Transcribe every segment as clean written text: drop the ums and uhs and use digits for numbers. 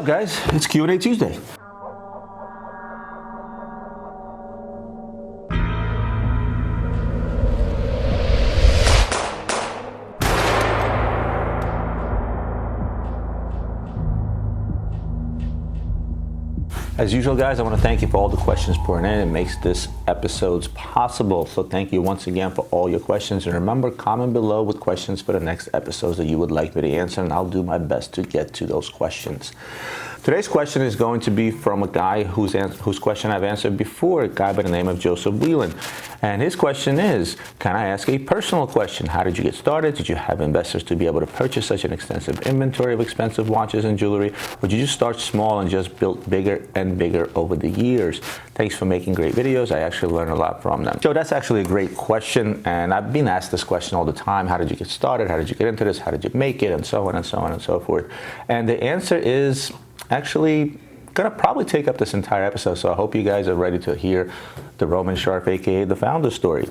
up, guys? It's Q&A Tuesday. As usual, guys, I want to thank you for all the questions pouring in. It makes this episodes possible. So thank you once again for all your questions. And remember, comment below with questions for the next episodes that you would like me to answer, and I'll do my best to get to those questions. Today's question is going to be from a guy whose question I've answered before, a guy by the name of Joseph Whelan. And his question is, can I ask a personal question? How did you get started? Did you have investors to be able to purchase such an extensive inventory of expensive watches and jewelry? Or did you just start small and just build bigger and bigger over the years? Thanks for making great videos. I actually learned a lot from them. So that's actually a great question. And I've been asked this question all the time. How did you get started? How did you get into this? How did you make it? And so on and so on and so forth. And the answer is actually gonna probably take up this entire episode, so I hope you guys are ready to hear the Roman Sharf, aka the founder story.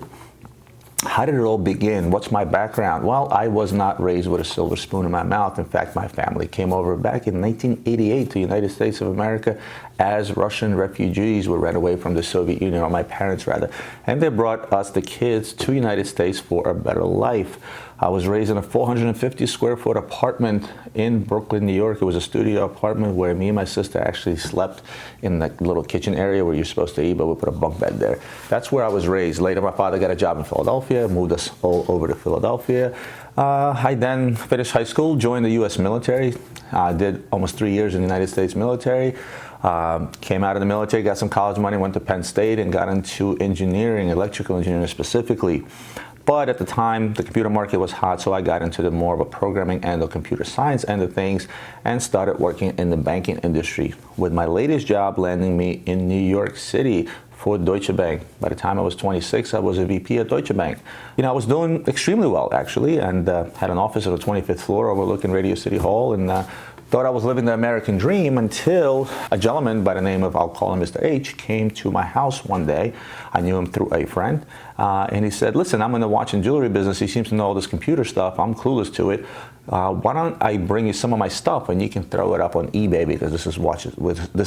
How did it all begin? What's my background? Well, I was not raised with a silver spoon in my mouth. In fact, my family came over back in 1988 to the United States of America as Russian refugees were ran away from the Soviet Union, or my parents rather. And they brought us, the kids, to the United States for a better life. I was raised in a 450 square foot apartment in Brooklyn, New York. It was a studio apartment where me and my sister actually slept in the little kitchen area where you're supposed to eat, but we put a bunk bed there. That's where I was raised. Later, my father got a job in Philadelphia, moved us all over to Philadelphia. I then finished high school, joined the U.S. military, did almost 3 years in the United States military. Came out of the military, got some college money, went to Penn State, and got into engineering, electrical engineering specifically. But at the time, the computer market was hot, so I got into the more of a programming and the computer science end of things and started working in the banking industry, with my latest job landing me in New York City for Deutsche Bank. By the time I was 26, I was a VP at Deutsche Bank. You know, I was doing extremely well, actually, and had an office on the 25th floor overlooking Radio City Hall, and thought I was living the American dream until a gentleman by the name of, I'll call him Mr. H, came to my house one day. I knew him through a friend. And he said, listen, I'm in the watch and jewelry business. He seems to know all this computer stuff. I'm clueless to it. Why don't I bring you some of my stuff and you can throw it up on eBay, because this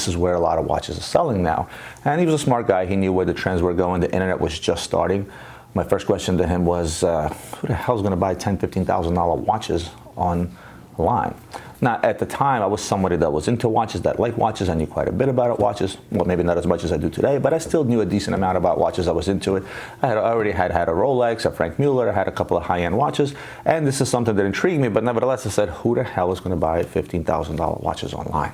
is where a lot of watches are selling now. And he was a smart guy. He knew where the trends were going. The internet was just starting. My first question to him was, who the hell is going to buy $10,000, $15,000 watches online? Now, at the time, I was somebody that was into watches, that liked watches. I knew quite a bit about watches. Well, maybe not as much as I do today, but I still knew a decent amount about watches. I was into it. I already had a Rolex, a Frank Mueller. I had a couple of high-end watches. And this is something that intrigued me. But nevertheless, I said, who the hell is going to buy $15,000 watches online?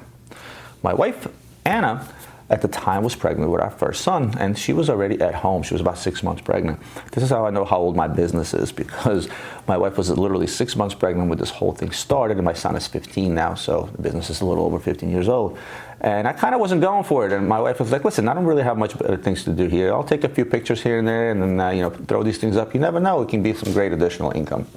My wife, Anna, at the time was pregnant with our first son, and she was already at home. She was about 6 months pregnant. This is how I know how old my business is, because my wife was literally 6 months pregnant when this whole thing started, and my son is 15 now, so the business is a little over 15 years old. And I kind of wasn't going for it, and my wife was like, listen, I don't really have much better things to do here. I'll take a few pictures here and there, and then throw these things up. You never know, it can be some great additional income.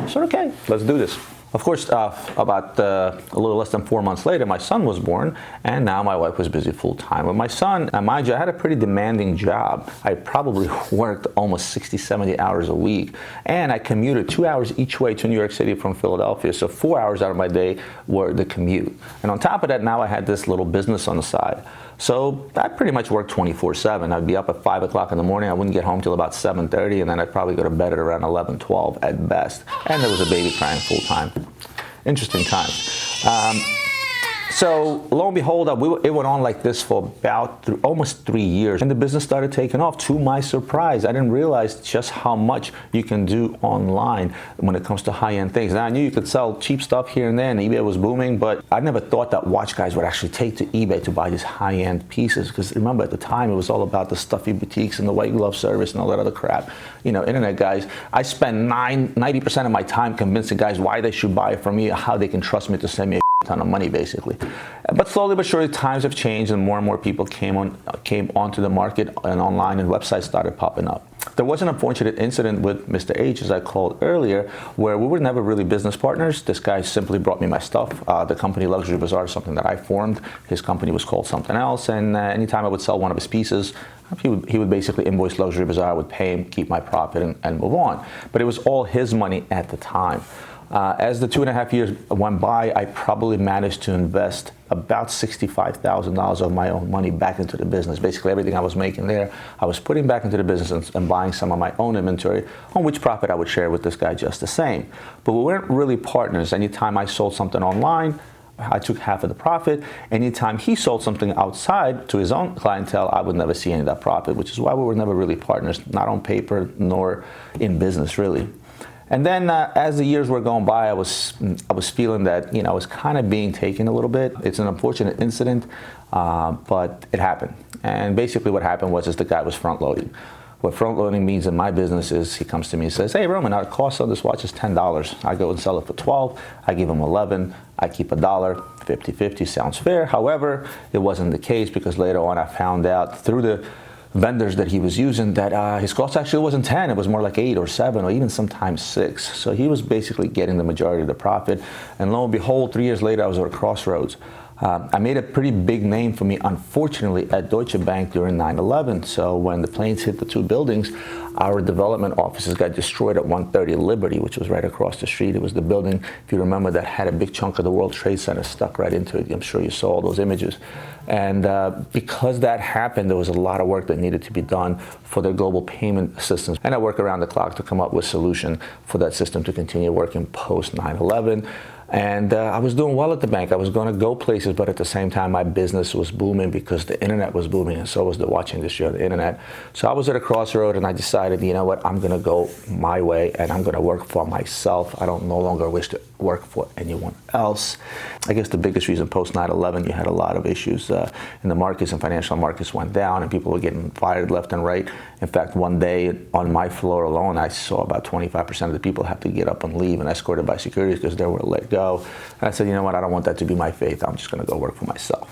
So okay, let's do this. Of course, about a little less than 4 months later, my son was born, and now my wife was busy full-time with my son. And mind you, I had a pretty demanding job. I probably worked almost 60, 70 hours a week, and I commuted 2 hours each way to New York City from Philadelphia, so 4 hours out of my day were the commute. And on top of that, now I had this little business on the side. So I pretty much worked 24/7. I'd be up at 5 o'clock in the morning. I wouldn't get home till about 7:30, and then I'd probably go to bed at around 11, 12 at best. And there was a baby crying full time. Interesting times. So lo and behold, it went on like this for about almost 3 years, and the business started taking off. To my surprise, I didn't realize just how much you can do online when it comes to high-end things. Now, I knew you could sell cheap stuff here and there, and eBay was booming, but I never thought that watch guys would actually take to eBay to buy these high-end pieces. Because remember, at the time, it was all about the stuffy boutiques and the white glove service and all that other crap. You know, internet guys, I spend 90% of my time convincing guys why they should buy it from me, how they can trust me to send me a ton of money, basically. But slowly but surely, times have changed, and more people came onto the market, and online and websites started popping up. There was an unfortunate incident with Mr. H, as I called earlier, where we were never really business partners. This guy simply brought me my stuff. The company Luxury Bazaar is something that I formed. His company was called something else, and anytime I would sell one of his pieces, he would basically invoice Luxury Bazaar. I would pay him, keep my profit, and move on. But it was all his money at the time. As the 2.5 years went by, I probably managed to invest about $65,000 of my own money back into the business. Basically, everything I was making there, I was putting back into the business and buying some of my own inventory, on which profit I would share with this guy just the same. But we weren't really partners. Anytime I sold something online, I took half of the profit. Anytime he sold something outside to his own clientele, I would never see any of that profit, which is why we were never really partners, not on paper nor in business, really. And then as the years were going by, I was feeling that, I was kind of being taken a little bit. It's an unfortunate incident, but it happened. And basically what happened was the guy was front loading. What front loading means in my business is he comes to me and says, "Hey Roman, our cost on this watch is $10. I go and sell it for $12. I give him $11. I keep $1. 50-50 sounds fair." However, it wasn't the case, because later on I found out through the vendors that he was using that his cost actually wasn't 10, it was more like 8 or 7 or even sometimes 6. So he was basically getting the majority of the profit. And lo and behold, 3 years later, I was at a crossroads. I made a pretty big name for me, unfortunately, at Deutsche Bank during 9/11. So when the planes hit the 2 buildings, our development offices got destroyed at 130 Liberty, which was right across the street. It was the building, if you remember, that had a big chunk of the World Trade Center stuck right into it. I'm sure you saw all those images. And because that happened, there was a lot of work that needed to be done for their global payment systems. And I worked around the clock to come up with a solution for that system to continue working post 9/11. And I was doing well at the bank. I was going to go places, but at the same time, my business was booming because the internet was booming, and so was the watch industry on the internet. So I was at a crossroad, and I decided, you know what, I'm going to go my way, and I'm going to work for myself. I don't no longer wish to work for anyone else. I guess the biggest reason post 9/11, you had a lot of issues in the markets, and financial markets went down, and people were getting fired left and right. In fact, one day on my floor alone, I saw about 25% of the people have to get up and leave and escorted by security because they were let go. And I said, you know what, I don't want that to be my fate. I'm just going to go work for myself.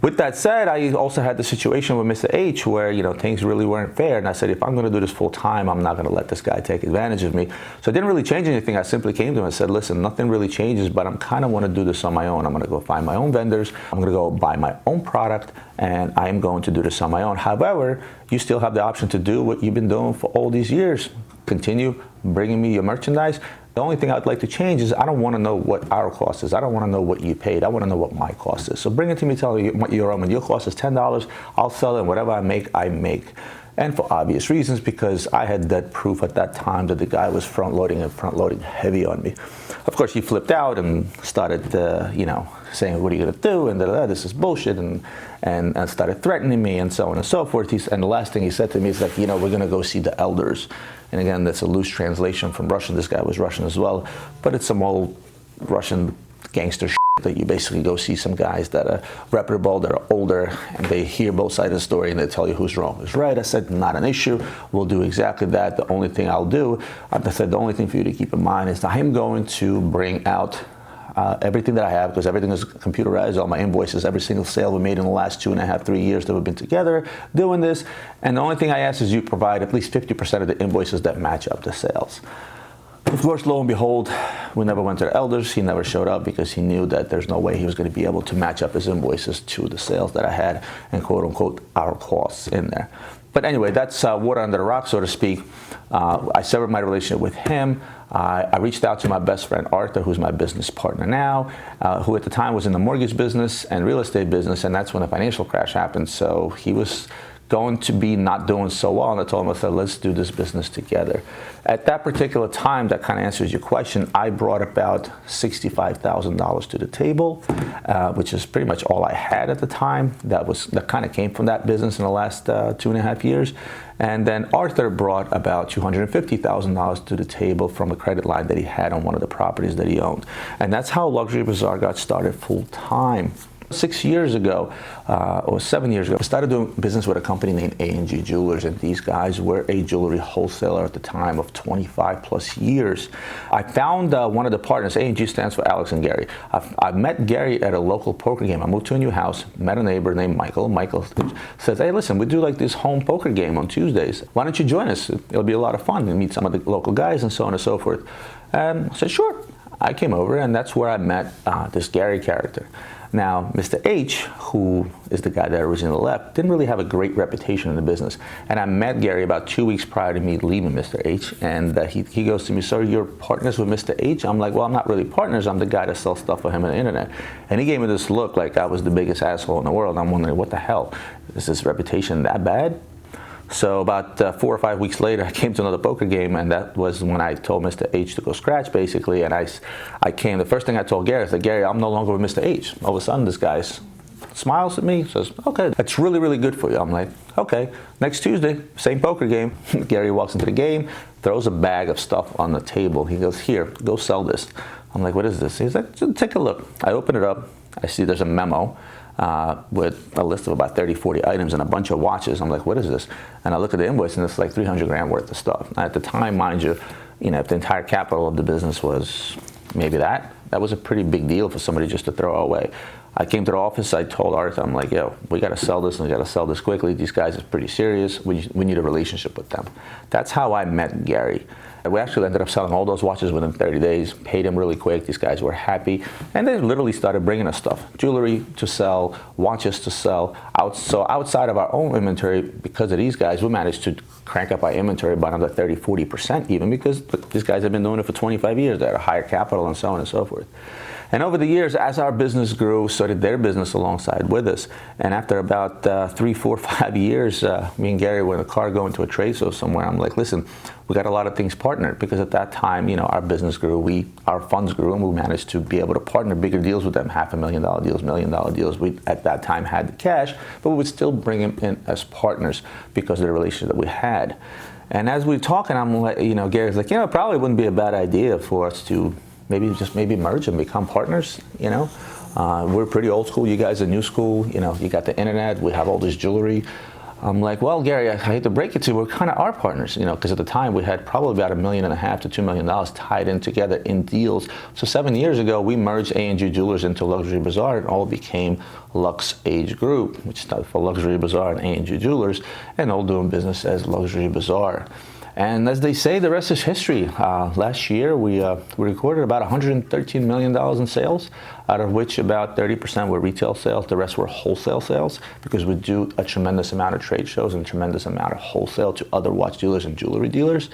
With that said, I also had the situation with Mr. H where, things really weren't fair. And I said, if I'm going to do this full time, I'm not going to let this guy take advantage of me. So I didn't really change anything. I simply came to him and said, listen, nothing really changes, but I'm kind of want to do this on my own. I'm going to go find my own vendors. I'm going to go buy my own product, and I am going to do this on my own. However, you still have the option to do what you've been doing for all these years. Continue bringing me your merchandise. The only thing I'd like to change is I don't want to know what our cost is. I don't want to know what you paid. I want to know what my cost is. So bring it to me, tell me what your cost is $10. I'll sell it, and whatever I make, I make. And for obvious reasons, because I had that proof at that time that the guy was front loading heavy on me. Of course, he flipped out and started, saying, what are you going to do? And this is bullshit, and started threatening me, and so on and so forth. And the last thing he said to me is like, we're going to go see the elders. And again, that's a loose translation from Russian. This guy was Russian as well, but it's some old Russian gangster shit that you basically go see some guys that are reputable, that are older, and they hear both sides of the story, and they tell you who's wrong, who's right. I said, not an issue. We'll do exactly that. The only thing I'll do, I said, the only thing for you to keep in mind is I'm going to bring out everything that I have, because everything is computerized, all my invoices, every single sale we made in the last 2.5, 3 years that we've been together doing this. And the only thing I ask is you provide at least 50% of the invoices that match up to sales. Of course, lo and behold, we never went to the elders. He never showed up because he knew that there's no way he was going to be able to match up his invoices to the sales that I had and quote unquote our costs in there. But anyway, that's water under the rock, so to speak. I severed my relationship with him. I reached out to my best friend, Arthur, who's my business partner now, who at the time was in the mortgage business and real estate business, and that's when the financial crash happened. So he was going to be not doing so well, and I told him, I said, let's do this business together. At that particular time, that kind of answers your question, I brought about $65,000 to the table, which is pretty much all I had at the time. That kind of came from that business in the last 2.5 years. And then Arthur brought about $250,000 to the table from a credit line that he had on one of the properties that he owned. And that's how Luxury Bazaar got started full time. 6 years ago, or 7 years ago, I started doing business with a company named A&G Jewelers, and these guys were a jewelry wholesaler at the time of 25 plus years. I found one of the partners. A&G stands for Alex and Gary. I met Gary at a local poker game. I moved to a new house, met a neighbor named Michael. Michael says, hey, listen, we do like this home poker game on Tuesdays. Why don't you join us? It'll be a lot of fun. And meet some of the local guys and so on and so forth. And I said, sure. I came over, and that's where I met this Gary character. Now, Mr. H, who is the guy that originally left, didn't really have a great reputation in the business. And I met Gary about 2 weeks prior to me leaving Mr. H, and he goes to me, "So you're partners with Mr. H?" I'm like, "Well, I'm not really partners. I'm the guy that sells stuff for him on the internet." And he gave me this look like I was the biggest asshole in the world. I'm wondering, what the hell? Is this reputation that bad? So about 4 or 5 weeks later, I came to another poker game, and that was when I told Mr. H to go scratch, basically. And I came, the first thing I told Gary, I said, "Gary, I'm no longer with Mr. H." All of a sudden, this guy smiles at me, says, "Okay, that's really, really good for you." I'm like, "Okay." Next Tuesday, same poker game. Gary walks into the game, throws a bag of stuff on the table. He goes, "Here, go sell this." I'm like, "What is this?" He's like, "Take a look." I open it up. I see there's a memo with a list of about 30, 40 items and a bunch of watches. I'm like, "What is this?" And I look at the invoice, and it's like 300 grand worth of stuff. At the time, mind you, if the entire capital of the business was maybe that was a pretty big deal for somebody just to throw away. I came to the office, I told Arthur, I'm like, "Yo, we got to sell this, and we got to sell this quickly. These guys are pretty serious. We need a relationship with them." That's how I met Gary. We actually ended up selling all those watches within 30 days, paid them really quick. These guys were happy. And they literally started bringing us stuff, jewelry to sell, watches to sell. So outside of our own inventory, because of these guys, we managed to crank up our inventory by another 30, 40% even, because these guys have been doing it for 25 years. They had a higher capital and so on and so forth. And over the years, as our business grew, so did their business alongside with us. And after about 3, 4, 5 years, me and Gary were in a car going to a trade show somewhere. I'm like, "Listen, we got a lot of things partnered," because at that time, our business grew, our funds grew, and we managed to be able to partner bigger deals with them, $500,000 deals, $1 million deals. We at that time had the cash, but we would still bring them in as partners because of the relationship that we had. And as we were talking, I'm like, Gary's like, "It probably wouldn't be a bad idea for us to maybe merge and become partners. We're pretty old school. You guys are new school. You got the internet. We have all this jewelry." I'm like, "Well, Gary, I hate to break it to you, we're kind of our partners, because at the time we had probably about $1.5 million to $2 million tied in together in deals." So 7 years ago, we merged A&G Jewelers into Luxury Bazaar, and all became Lux Age Group, which stood for Luxury Bazaar and A&G Jewelers, and all doing business as Luxury Bazaar. And as they say, the rest is history. Last year, we recorded about $113 million in sales, out of which about 30% were retail sales. The rest were wholesale sales, because we do a tremendous amount of trade shows and tremendous amount of wholesale to other watch dealers and jewelry dealers.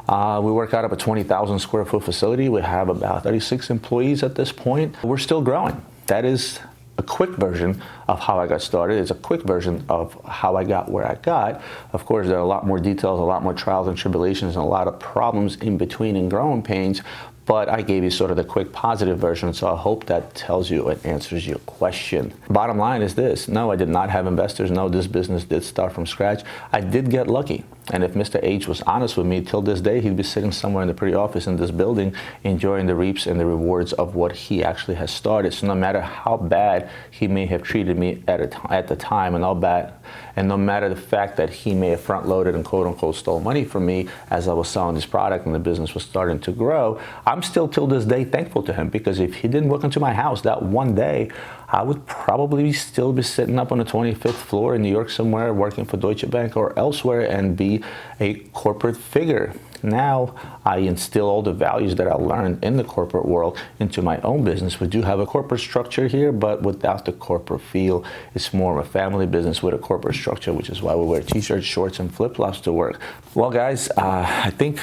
We work out of a 20,000 square foot facility. We have about 36 employees at this point. We're still growing. That is a quick version of how I got started. It's a quick version of how I got where I got. Of course, there are a lot more details, a lot more trials and tribulations, and a lot of problems in between and growing pains. But I gave you sort of the quick positive version, so I hope that tells you and answers your question. Bottom line is this: no, I did not have investors. No, this business did start from scratch. I did get lucky. And if Mr. H was honest with me, till this day, he'd be sitting somewhere in the pretty office in this building, enjoying the reaps and the rewards of what he actually has started. So no matter how bad he may have treated me at the time, and no matter the fact that he may have front-loaded and quote-unquote stole money from me as I was selling this product and the business was starting to grow, I'm still till this day thankful to him, because if he didn't walk into my house that one day, I would probably still be sitting up on the 25th floor in New York somewhere, working for Deutsche Bank or elsewhere, and be a corporate figure. Now I instill all the values that I learned in the corporate world into my own business. We do have a corporate structure here, but without the corporate feel. It's more of a family business with a corporate structure, which is why we wear t-shirts, shorts, and flip-flops to work. Well, guys, I think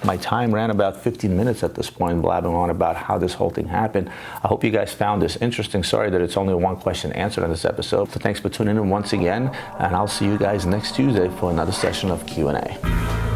my time ran about 15 minutes at this point, blabbing on about how this whole thing happened. I hope you guys found this interesting. Sorry that it's only one question answered on this episode. So thanks for tuning in once again, and I'll see you guys next Tuesday for another session of Q&A.